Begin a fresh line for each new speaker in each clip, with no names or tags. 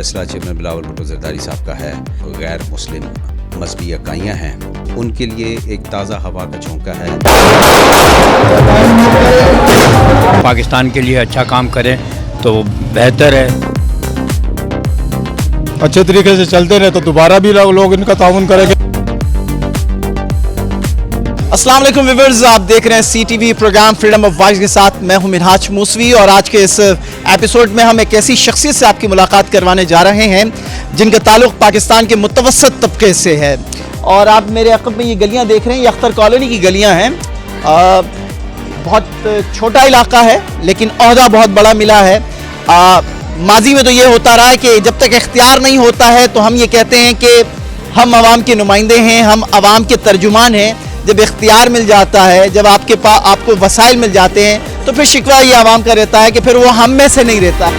فیصلہ چیئرمین بلاول بھٹو زرداری صاحب کا ہے، غیر مسلم مذہبی اکائیاں ہیں، ان کے لیے ایک تازہ ہوا کا جھونکا ہے۔
پاکستان کے لیے اچھا کام کریں تو بہتر ہے۔
اچھے طریقے سے چلتے رہے تو دوبارہ بھی لوگ ان کا تعاون کریں گے۔
السلام علیکم ویورز، آپ دیکھ رہے ہیں C T V program Freedom of Voice کے ساتھ میں ہوں منہاج موسوی، اور آج کے اس ایپیسوڈ میں ہم ایک ایسی شخصیت سے آپ کی ملاقات کروانے جا رہے ہیں جن کا تعلق پاکستان کے متوسط طبقے سے ہے۔ اور آپ میرے عقب میں یہ گلیاں دیکھ رہے ہیں، یہ اختر کالونی کی گلیاں ہیں۔ بہت چھوٹا علاقہ ہے لیکن عہدہ بہت بڑا ملا ہے۔ ماضی میں تو یہ ہوتا رہا ہے کہ جب تک اختیار نہیں ہوتا ہے تو ہم یہ کہتے ہیں کہ ہم عوام کے نمائندے ہیں، ہم عوام کے ترجمان ہیں۔ جب اختیار مل جاتا ہے، جب آپ کو وسائل مل جاتے ہیں تو پھر شکوہ یہ عوام کا رہتا ہے کہ پھر وہ ہم میں سے نہیں رہتا۔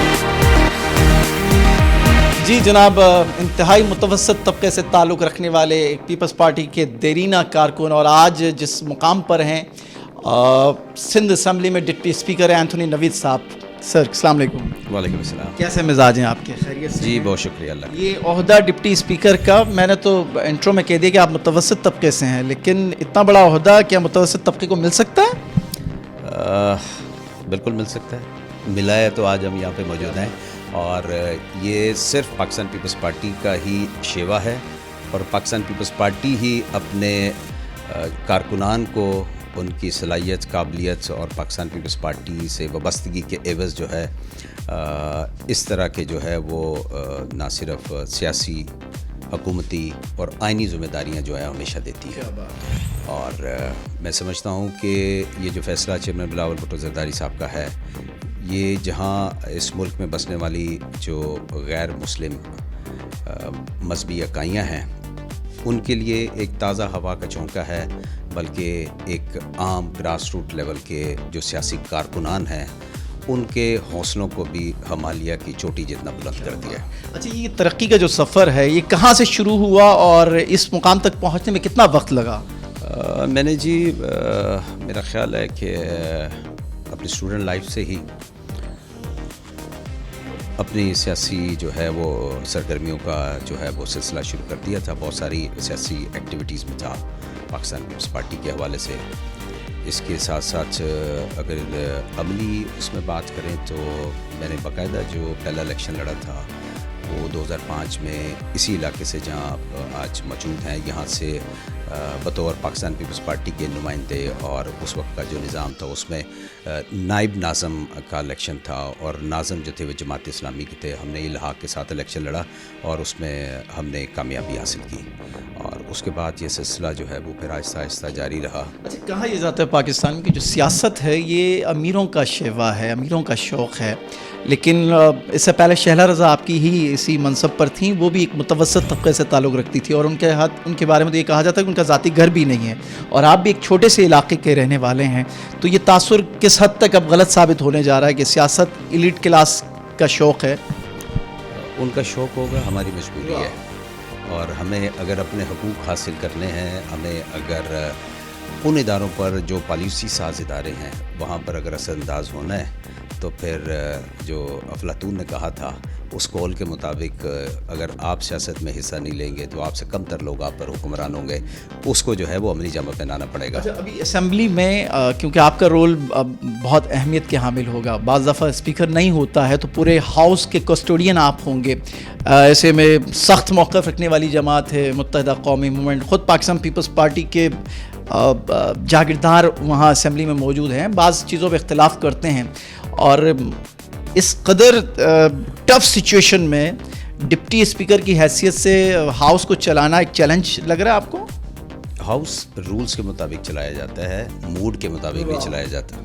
جی جناب، انتہائی متوسط طبقے سے تعلق رکھنے والے پیپلز پارٹی کے دیرینہ کارکن، اور آج جس مقام پر ہیں سندھ اسمبلی میں ڈپٹی اسپیکر ہیں اینتھونی نوید صاحب۔ سر السلام علیکم۔
وعلیکم السلام۔
کیسے مزاج ہیں آپ کے؟ خیریت سے؟
جی بہت شکریہ اللہ کا۔
یہ عہدہ ڈپٹی اسپیکر کا میں نے تو انٹرو میں کہہ دیا کہ آپ متوسط طبقے سے ہیں، لیکن اتنا بڑا عہدہ کیا متوسط طبقے کو مل سکتا ہے؟
بالکل مل سکتا ہے، ملا ہے تو آج ہم یہاں پہ موجود ہیں، اور یہ صرف پاکستان پیپلز پارٹی کا ہی شیوا ہے، اور پاکستان پیپلز پارٹی ہی اپنے کارکنان کو ان کی صلاحیت، قابلیت اور پاکستان پیپلز پارٹی سے وابستگی کے عوض جو ہے اس طرح کے جو ہے وہ نہ صرف سیاسی، حکومتی اور آئینی ذمہ داریاں جو ہے ہمیشہ دیتی ہے۔ اور میں سمجھتا ہوں کہ یہ جو فیصلہ چیئرمین بلاول بھٹو زرداری صاحب کا ہے، یہ جہاں اس ملک میں بسنے والی جو غیر مسلم مذہبی اکائیاں ہیں ان کے لیے ایک تازہ ہوا کا جھونکا ہے، بلکہ ایک عام گراس روٹ لیول کے جو سیاسی کارکنان ہیں ان کے حوصلوں کو بھی ہمالیہ کی چوٹی جتنا بلند کر دیا ہے۔
اچھا، یہ ترقی کا جو سفر ہے یہ کہاں سے شروع ہوا اور اس مقام تک پہنچنے میں کتنا وقت لگا؟
میں نے جی میرا خیال ہے کہ اپنی اسٹوڈنٹ لائف سے ہی اپنی سیاسی جو ہے وہ سرگرمیوں کا جو ہے وہ سلسلہ شروع کر دیا تھا۔ بہت ساری سیاسی ایکٹیویٹیز میں تھا پاکستان پیپلز پارٹی کے حوالے سے۔ اس کے ساتھ ساتھ اگر عملی اس میں بات کریں تو میں نے باقاعدہ جو پہلا الیکشن لڑا تھا وہ 2005 میں اسی علاقے سے جہاں آج موجود ہیں، یہاں سے بطور پاکستان پیپلز پارٹی کے نمائندے، اور اس وقت کا جو نظام تھا اس میں نائب ناظم کا الیکشن تھا، اور ناظم جو تھے وہ جماعت اسلامی کے تھے۔ ہم نے الحاق کے ساتھ الیکشن لڑا اور اس میں ہم نے کامیابی حاصل کی، اور اس کے بعد یہ سلسلہ جو ہے وہ پھر آہستہ آہستہ جاری رہا۔
اچھا، کہا یہ جاتا ہے پاکستان کی جو سیاست ہے یہ امیروں کا شیوا ہے، امیروں کا شوق ہے، لیکن اس سے پہلے شہلا رضا آپ کی ہی اسی منصب پر تھیں، وہ بھی ایک متوسط طبقے سے تعلق رکھتی تھی، اور ان کے بارے میں تو یہ کہا جاتا ہے کہ ان کا ذاتی گھر بھی نہیں ہے، اور آپ بھی ایک چھوٹے سے علاقے کے رہنے والے ہیں۔ تو یہ تاثر کس حد تک اب غلط ثابت ہونے جا رہا ہے کہ سیاست ایلیٹ کلاس کا شوق ہے؟
ان کا شوق ہوگا، ہماری مجبوری ہے، اور ہمیں اگر اپنے حقوق حاصل کرنے ہیں، ہمیں اگر ان اداروں پر جو پالیسی ساز ادارے ہیں وہاں پر اگر اثر انداز ہونا ہے تو پھر جو افلاطون نے کہا تھا اس قول کے مطابق اگر آپ سیاست میں حصہ نہیں لیں گے تو آپ سے کم تر لوگ آپ پر حکمران ہوں گے، اس کو جو ہے وہ عملی جامہ پہنانا پڑے گا۔
اچھا، ابھی اسمبلی میں کیونکہ آپ کا رول بہت اہمیت کے حامل ہوگا، بعض دفعہ اسپیکر نہیں ہوتا ہے تو پورے ہاؤس کے کسٹوڈین آپ ہوں گے۔ ایسے میں سخت موقف رکھنے والی جماعت ہے متحدہ قومی موومنٹ، خود پاکستان پیپلز پارٹی کے جاگیردار وہاں اسمبلی میں موجود ہیں، بعض چیزوں پہ اختلاف کرتے ہیں، اور اس قدر ٹف سچویشن میں ڈپٹی اسپیکر کی حیثیت سے ہاؤس کو چلانا ایک چیلنج لگ رہا ہے آپ کو؟
ہاؤس رولز کے مطابق چلایا جاتا ہے، موڈ کے مطابق نہیں چلایا جاتا۔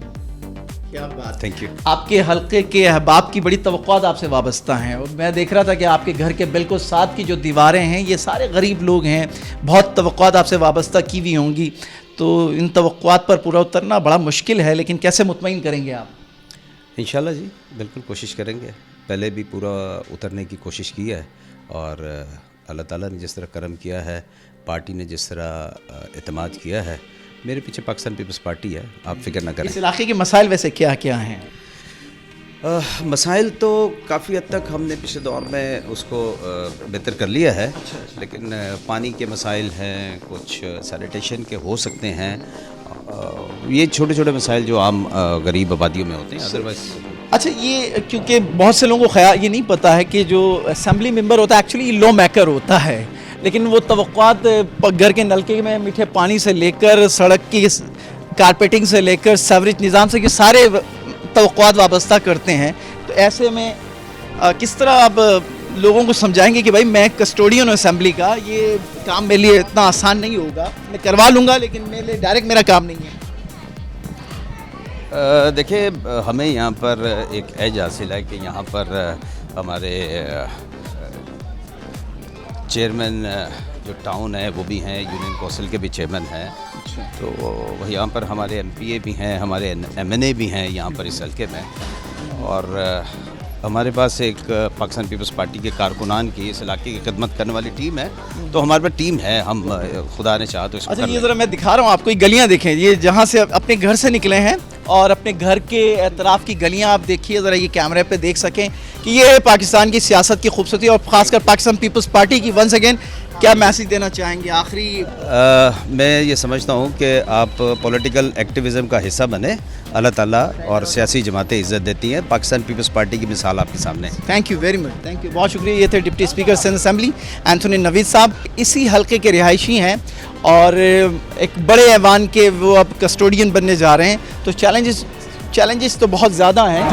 کیا بات،
تھینک یو۔
آپ کے حلقے کے احباب کی بڑی توقعات آپ سے وابستہ ہیں، اور میں دیکھ رہا تھا کہ آپ کے گھر کے بالکل ساتھ کی جو دیواریں ہیں یہ سارے غریب لوگ ہیں، بہت توقعات آپ سے وابستہ کی ہوئی ہوں گی، تو ان توقعات پر پورا اترنا بڑا مشکل ہے، لیکن کیسے مطمئن کریں گے آپ؟
انشاءاللہ جی بالکل کوشش کریں گے، پہلے بھی پورا اترنے کی کوشش کی ہے، اور اللہ تعالیٰ نے جس طرح کرم کیا ہے، پارٹی نے جس طرح اعتماد کیا ہے، میرے پیچھے پاکستان پیپلز پارٹی ہے، آپ فکر نہ کریں۔
اس علاقے کے مسائل ویسے کیا کیا ہیں؟
مسائل تو کافی حد تک ہم نے پچھلے دور میں اس کو بہتر کر لیا ہے، لیکن پانی کے مسائل ہیں، کچھ سینیٹیشن کے ہو سکتے ہیں، یہ چھوٹے چھوٹے مسائل جو عام غریب آبادیوں میں ہوتے ہیں. ادروائز
اچھا، یہ کیونکہ بہت سے لوگوں کو یہ نہیں پتہ ہے کہ جو اسمبلی ممبر ہوتا ہے ایکچولی لا میکر ہوتا ہے، لیکن وہ توقعات گھر کے نلکے میں میٹھے پانی سے لے کر سڑک کی کارپیٹنگ سے لے کر سیوریج نظام سے، یہ سارے توقعات وابستہ کرتے ہیں. تو ایسے میں کس طرح آپ لوگوں کو سمجھائیں گے کہ بھائی میں کسٹوڈین ہوں اسمبلی کا، یہ کام میرے لیے اتنا آسان نہیں ہوگا، میں کروا لوں گا لیکن میرے لیے ڈائریکٹ میرا کام نہیں ہے؟
دیکھیں، ہمیں یہاں پر ایک ایج حاصل ہے کہ یہاں پر ہمارے چیئرمین جو ٹاؤن ہے وہ بھی ہیں، یونین کونسل کے بھی چیئرمین ہیں، تو یہاں پر ہمارے ایم پی اے بھی ہیں، ہمارے ایم این اے بھی ہیں یہاں پر اس حلقے میں، اور ہمارے پاس ایک پاکستان پیپلز پارٹی کے کارکنان کی اس علاقے کی خدمت کرنے والی ٹیم ہے، تو ہمارے پاس ٹیم ہے، ہم خدا نے چاہا تو اس کو
اچھا، یہ ذرا میں دکھا رہا ہوں آپ کو، یہ گلیاں دیکھیں، یہ جہاں سے اپنے گھر سے نکلے ہیں اور اپنے گھر کے اطراف کی گلیاں آپ دیکھیے ذرا، یہ کیمرے پہ دیکھ سکیں کہ یہ ہے پاکستان کی سیاست کی خوبصورتی، اور خاص کر پاکستان پیپلز پارٹی کی. ونس اگین کیا میسیج دینا چاہیں گے آخری؟
میں یہ سمجھتا ہوں کہ آپ پولیٹیکل ایکٹیویزم کا حصہ بنیں، اللہ تعالیٰ اور سیاسی جماعتیں عزت دیتی ہیں، پاکستان پیپلز پارٹی کی مثال آپ کے سامنے.
Thank you very much, thank you, بہت شکریہ. یہ تھے deputy speaker Sindh Assembly Anthony Naveed صاحب، اسی حلقے کے رہائشی ہیں اور ایک بڑے ایوان کے وہ اب کسٹوڈین بننے جا رہے ہیں. تو چیلنجز تو بہت زیادہ ہیں.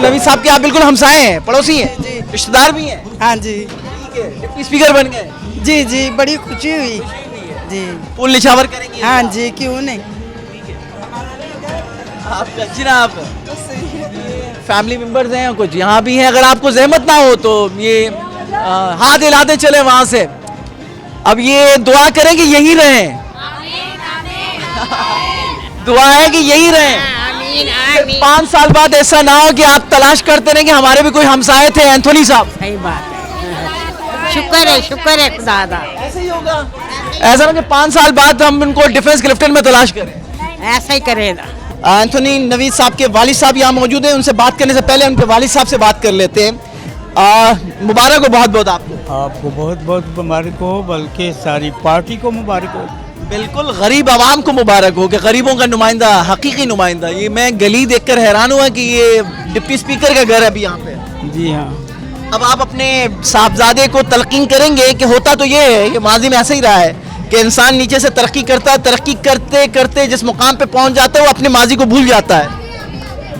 نوید صاحب کے آپ بالکل ہمسائے ہیں، پڑوسی ہیں، رشتہ دار بھی ہیں.
ہاں جی،
ڈپٹی اسپیکر بن گئے.
جی جی، بڑی خوشی ہوئی جی.
پھول نشاور کریں گے؟
ہاں جی، کیوں نہیں.
آپ جناب فیملی ممبرز ہیں کچھ یہاں بھی ہیں، اگر آپ کو زحمت نہ ہو تو یہ ہاتھ ہلاتے چلے وہاں سے. اب یہ دعا کریں کہ یہی رہیں، دعا ہے کہ یہی رہیں. 5 سال بعد ایسا نہ ہو کہ آپ تلاش کرتے رہیں کہ ہمارے بھی کوئی ہمسائے تھے اینتھونی صاحب.
صحیح بات ہے، شکر ہے خدا دا.
ایسا ہی ہوگا، ایسا نہ کہ 5 سال بعد ہم ان کو ڈیفنس کلفٹن میں تلاش کریں.
ایسا ہی کرے گا.
اینتھونی نوید صاحب کے والد صاحب یہاں موجود ہیں، ان سے بات کرنے سے پہلے ان کے والد صاحب سے بات کر لیتے ہیں. مبارک ہو بہت بہت آپ کو.
آپ کو بہت بہت مبارک ہو، بلکہ ساری پارٹی کو مبارک ہو.
بالکل، غریب عوام کو مبارک ہو کہ غریبوں کا نمائندہ، حقیقی نمائندہ. یہ میں گلی دیکھ کر حیران ہوا کہ یہ ڈپٹی اسپیکر کا گھر ہے ابھی یہاں پہ.
جی ہاں.
اب آپ اپنے صاحبزادے کو تلقین کریں گے کہ ہوتا تو یہ ہے کہ ماضی میں ایسا ہی رہا ہے کہ انسان نیچے سے ترقی کرتا ہے، ترقی کرتے کرتے جس مقام پہ پہنچ جاتا ہے وہ اپنے ماضی کو بھول جاتا ہے.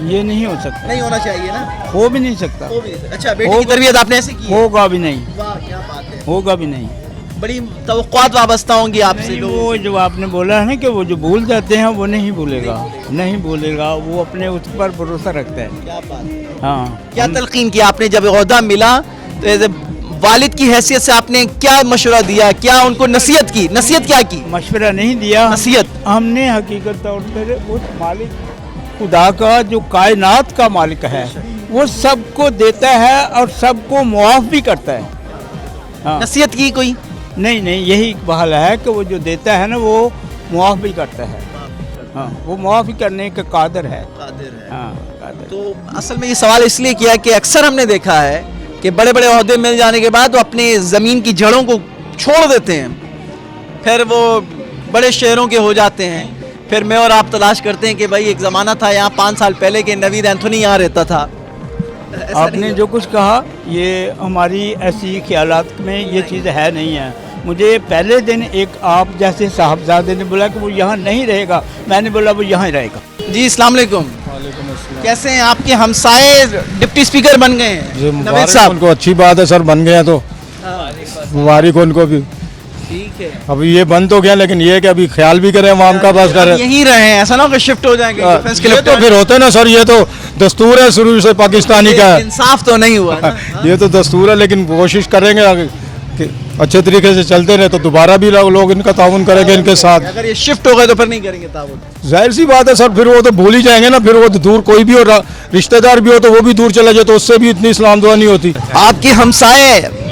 یہ نہیں ہو سکتا،
نہیں ہونا چاہیے نا،
ہو بھی نہیں سکتا.
اچھا، بیٹی کی تربیت آپ نے ایسے کی؟
ہوگا بھی نہیں،
واہ کیا بات ہے.
ہوگا بھی نہیں.
بڑی توقعات وابستہ ہوں گی آپ سے.
وہ جو آپ نے بولا ہے نا کہ وہ جو بھول جاتے ہیں وہ نہیں بھولے گا، نہیں بھولے گا. وہ اپنے اس پر بھروسہ رکھتا ہے.
کیا بات ہے.
ہاں.
کیا تلقین کیا آپ نے جب عہدہ ملا تو ایز اے والد کی حیثیت سے آپ نے کیا مشورہ دیا، کیا ان کو نصیحت کی؟ نصیحت کیا کی؟
مشورہ نہیں دیا،
نصیحت.
ہم نے حقیقت طور پر اس مالک خدا کا جو کائنات کا مالک ہے وہ سب کو دیتا ہے اور سب کو معاف بھی کرتا ہے. ہاں.
نصیحت کی کوئی؟
نہیں، یہی بحال ہے کہ وہ جو دیتا ہے نا وہ معاف بھی کرتا ہے. ہاں، وہ معاف کرنے کا قادر ہے. ہاں، قادر.
تو اصل میں یہ سوال اس لیے کیا کہ اکثر ہم نے دیکھا ہے کہ بڑے بڑے عہدے مل جانے کے بعد وہ اپنے زمین کی جڑوں کو چھوڑ دیتے ہیں، پھر وہ بڑے شہروں کے ہو جاتے ہیں. پھر میں اور آپ تلاش کرتے ہیں کہ بھائی ایک زمانہ تھا یہاں 5 سال پہلے کہ نوید اینتھونی یہاں رہتا تھا.
آپ نے جو کچھ کہا یہ ہماری ایسی خیالات میں یہ چیز ہے نہیں ہے. مجھے پہلے دن ایک آپ جیسے صاحبزادے نے بولا کہ وہ یہاں نہیں رہے گا، میں نے بولا وہ یہاں ہی رہے گا.
جی السلام علیکم.
وعلیکم السلام.
کیسے ہیں؟ آپ کے ہمسائے ڈپٹی اسپیکر بن گئے ہیں نوید صاحب.
ان کو اچھی بات ہے سر، بن گئے ہیں تو مبارک ان کو بھی.
ٹھیک ہے،
اب یہ بند تو گیا لیکن یہ کہ ابھی خیال بھی کریں عوام کا، بس کریں.
یہیں رہے ہیں، ایسا نہ ہو کہ شفٹ ہو جائیں گے ڈیفنس کے
یہ تو پھر ہوتے نا سر، یہ تو دستور ہے شروع سے پاکستانی کا ہے.
انصاف تو نہیں ہوا نا.
یہ تو دستور ہے لیکن کوشش کریں گے آگے کہ اچھے طریقے سے چلتے رہے تو دوبارہ بھی لوگ ان کا تعاون کریں گے ان کے ساتھ.
اگر یہ شفٹ ہو گئے تو پھر نہیں کریں گے تعاون.
ظاہر سی بات ہے سر، پھر وہ تو بھول ہی جائیں گے نا. پھر وہ دور کوئی بھی ہو، رشتہ دار بھی ہو تو وہ بھی دور چلا جائے تو اس سے بھی اتنی اسلام دعا نہیں ہوتی.
آپ کے ہمسائے